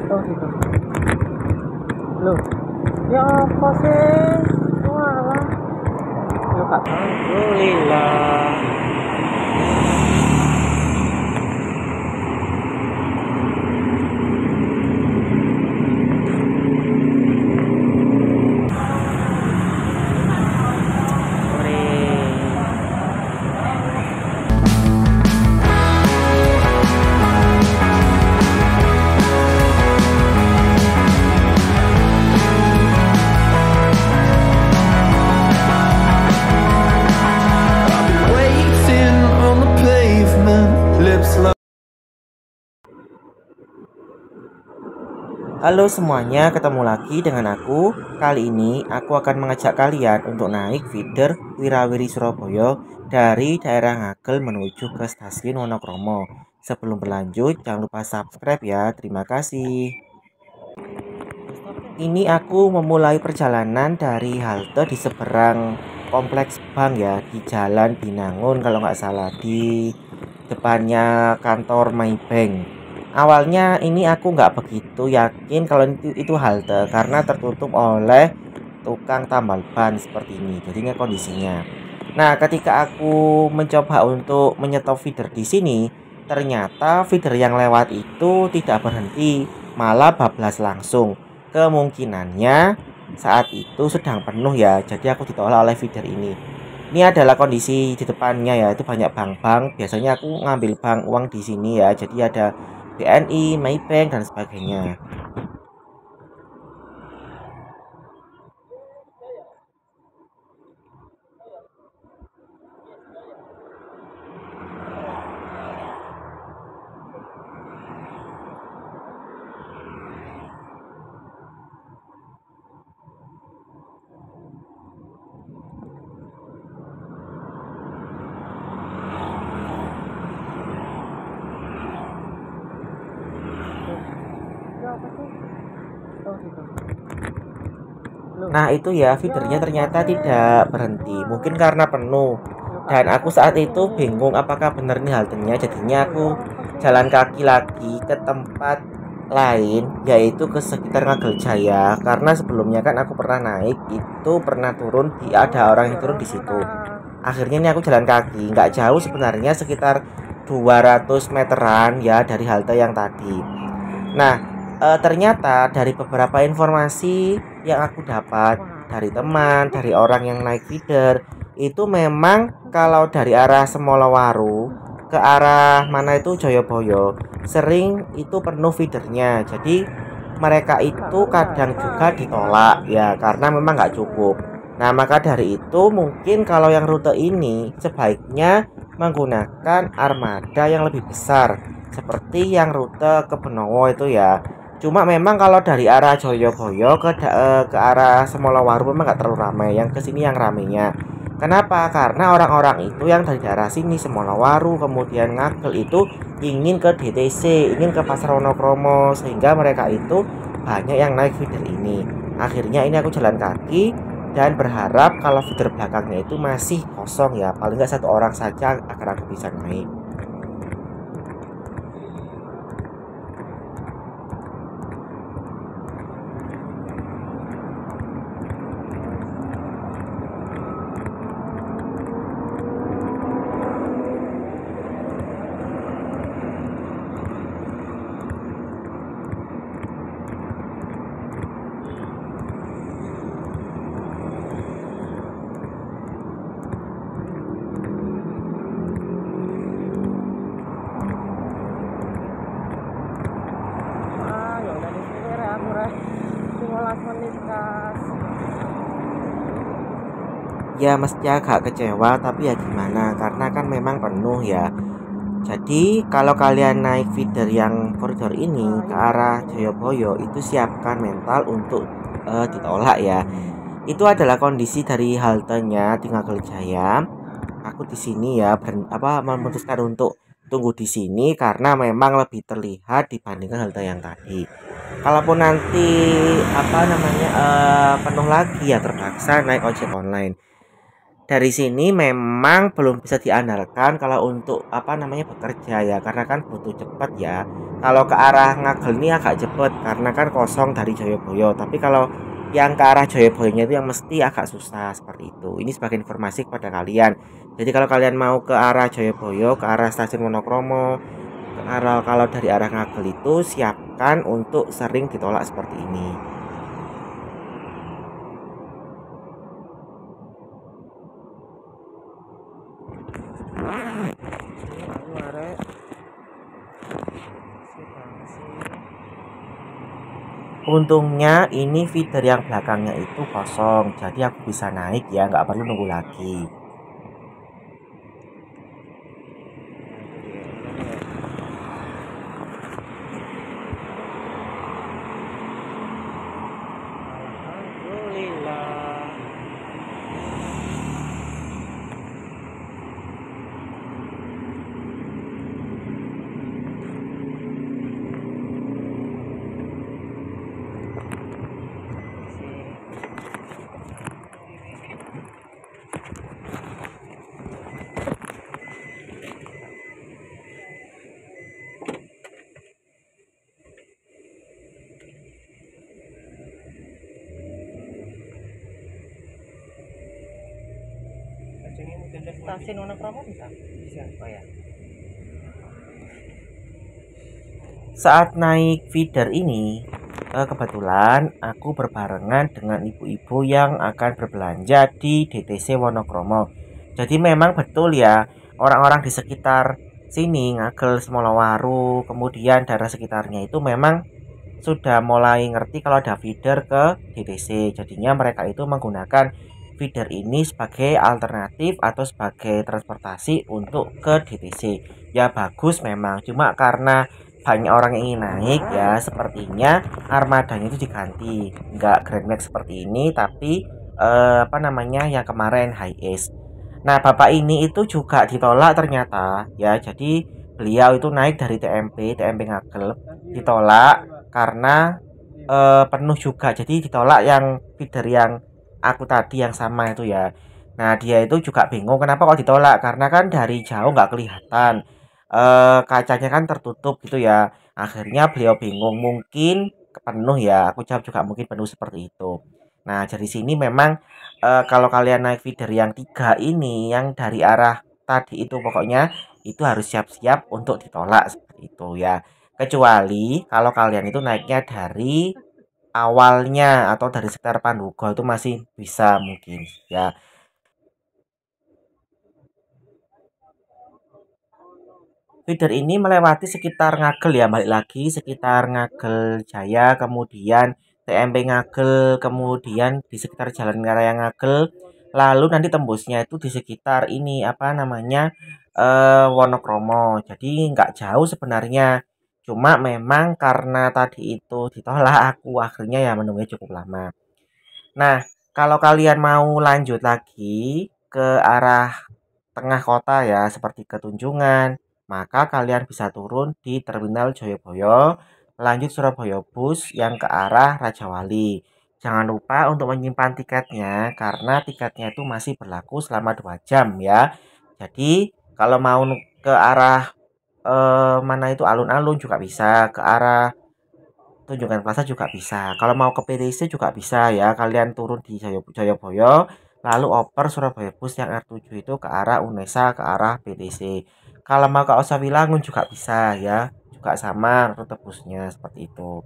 Oh gitu. Loh, ya apa sih? Walah. Yo Kak. Alhamdulillah. Waiting on the pavement, lips like. Halo semuanya, ketemu lagi dengan aku. Kali ini aku akan mengajak kalian untuk naik feeder Wirawiri Surabaya dari daerah Ngagel menuju ke stasiun Wonokromo. Sebelum berlanjut, jangan lupa subscribe ya. Terima kasih. Ini aku memulai perjalanan dari halte di seberang kompleks bank ya, di Jalan Binangun kalau nggak salah, di depannya kantor Maybank. Awalnya ini aku nggak begitu yakin kalau itu halte karena tertutup oleh tukang tambal ban seperti ini. Jadinya kondisinya. Nah, ketika aku mencoba untuk menyetop feeder di sini, ternyata feeder yang lewat itu tidak berhenti, malah bablas langsung. Kemungkinannya saat itu sedang penuh ya, jadi aku ditolak oleh feeder ini. Ini adalah kondisi di depannya ya, itu banyak bank-bank. Biasanya aku ngambil bank uang di sini ya, jadi ada BNI, Maybank dan sebagainya. Nah itu ya, feedernya ternyata tidak berhenti, mungkin karena penuh. Dan aku saat itu bingung apakah benar nih haltenya. Jadinya aku jalan kaki lagi ke tempat lain, yaitu ke sekitar Ngagel Jaya. Karena sebelumnya kan aku pernah naik, itu pernah turun, ada orang yang turun di situ. Akhirnya ini aku jalan kaki, nggak jauh sebenarnya, sekitar 200 meteran ya dari halte yang tadi. Nah, ternyata dari beberapa informasi yang aku dapat dari teman, dari orang yang naik feeder, itu memang kalau dari arah Semolawaru ke arah mana itu Joyoboyo, sering itu penuh feedernya. Jadi mereka itu kadang juga ditolak ya karena memang nggak cukup. Nah, maka dari itu mungkin kalau yang rute ini sebaiknya menggunakan armada yang lebih besar seperti yang rute ke Benowo itu ya. Cuma memang kalau dari arah Joyoboyo ke arah Semolawaru memang nggak terlalu ramai. Yang kesini yang ramainya. Kenapa? Karena orang-orang itu yang dari daerah sini Semolawaru kemudian Ngagel itu ingin ke DTC, ingin ke Pasar Wonokromo, sehingga mereka itu banyak yang naik feeder ini. Akhirnya ini aku jalan kaki dan berharap kalau feeder belakangnya itu masih kosong ya, paling nggak satu orang saja agar aku bisa naik. Ya mesti agak kecewa, tapi ya gimana, karena kan memang penuh ya. Jadi kalau kalian naik feeder yang koridor ini ke arah Joyoboyo, itu siapkan mental untuk ditolak ya. Itu adalah kondisi dari haltenya di Ngagel Jaya. Aku di sini ya memutuskan untuk tunggu di sini karena memang lebih terlihat dibandingkan halte yang tadi. Kalaupun nanti penuh lagi ya terpaksa naik ojek online. Dari sini memang belum bisa diandalkan kalau untuk apa namanya bekerja ya, karena kan butuh cepat ya. Kalau ke arah Ngagel ini agak cepet karena kan kosong dari Joyoboyo. Tapi kalau yang ke arah Joyoboyonya itu yang mesti agak susah seperti itu. Ini sebagai informasi kepada kalian. Jadi kalau kalian mau ke arah Joyoboyo, ke arah stasiun Wonokromo, ke arah kalau dari arah Ngagel itu siapkan untuk sering ditolak seperti ini. Untungnya ini feeder yang belakangnya itu kosong, jadi aku bisa naik ya, nggak perlu nunggu lagi. Stasiun Wonokromo bisa? Bisa. Oh ya. Saat naik feeder ini, kebetulan aku berbarengan dengan ibu-ibu yang akan berbelanja di DTC Wonokromo. Jadi memang betul ya, orang-orang di sekitar sini, Ngagel, Semolawaru, kemudian daerah sekitarnya itu memang sudah mulai ngerti kalau ada feeder ke DTC. Jadinya mereka itu menggunakan feeder ini sebagai alternatif atau sebagai transportasi untuk ke DTC. Ya bagus memang, cuma karena banyak orang yang ingin naik ya sepertinya armadanya itu diganti. Enggak Grand Max seperti ini tapi apa namanya yang kemarin High Ace. Nah, bapak ini itu juga ditolak ternyata ya. Jadi beliau itu naik dari TMP Ngagel ditolak karena penuh juga. Jadi ditolak yang feeder yang aku tadi yang sama itu ya. Nah, dia itu juga bingung kenapa kok ditolak karena kan dari jauh nggak kelihatan. Kacanya kan tertutup gitu ya. Akhirnya beliau bingung mungkin penuh ya. Aku jawab juga mungkin penuh seperti itu. Nah, dari sini memang kalau kalian naik feeder yang 3 ini yang dari arah tadi itu pokoknya itu harus siap-siap untuk ditolak seperti itu ya. Kecuali kalau kalian itu naiknya dari awalnya atau dari sekitar Pandugo itu masih bisa mungkin ya. Feeder ini melewati sekitar Ngagel ya, balik lagi sekitar Ngagel Jaya, kemudian TMP Ngagel, kemudian di sekitar Jalan Raya Ngagel, lalu nanti tembusnya itu di sekitar ini apa namanya Wonokromo. Jadi nggak jauh sebenarnya. Cuma memang karena tadi itu ditolak aku akhirnya ya menunggu cukup lama. Nah, kalau kalian mau lanjut lagi ke arah tengah kota ya, seperti ke Tunjungan, maka kalian bisa turun di Terminal Joyoboyo, lanjut Surabaya Bus yang ke arah Rajawali. Jangan lupa untuk menyimpan tiketnya, karena tiketnya itu masih berlaku selama 2 jam ya. Jadi, kalau mau ke arah mana itu alun-alun juga bisa, ke arah Tunjungan Plaza juga bisa. Kalau mau ke PTC juga bisa ya. Kalian turun di Joyoboyo, lalu oper Surabaya Bus yang R7 itu ke arah Unesa, ke arah PTC. Kalau mau ke Osawilangun juga bisa ya. Juga sama rute busnya seperti itu.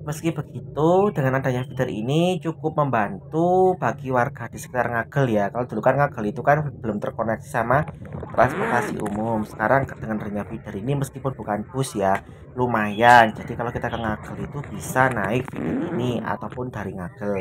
Meski begitu, dengan adanya feeder ini cukup membantu bagi warga di sekitar Ngagel ya. Kalau dulu kan Ngagel itu kan belum terkoneksi sama transportasi umum. Sekarang dengan adanya feeder ini meskipun bukan bus ya, lumayan. Jadi kalau kita ke Ngagel itu bisa naik feeder ini ataupun dari Ngagel.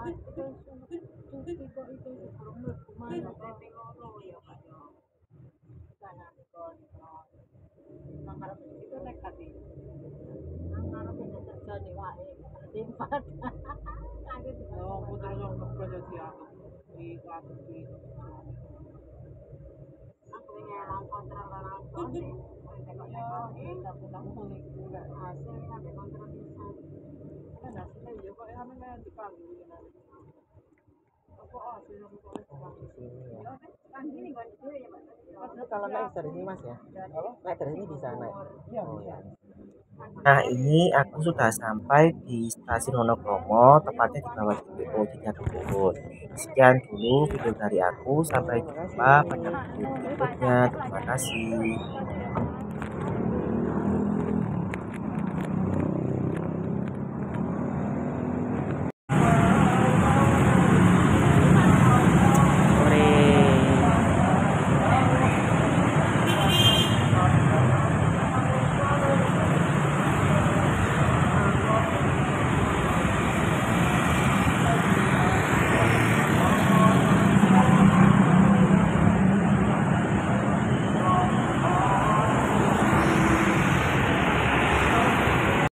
Oh, di sini ya. Kalau naik dari sini Mas ya? Naik dari sini bisa naik. Oh ya. Nah, ini aku sudah sampai di stasiun Wonokromo, tepatnya di bawah JPO. Jadi aku turun. Sekian dulu video dari aku. Sampai jumpa pada video berikutnya. Terima kasih.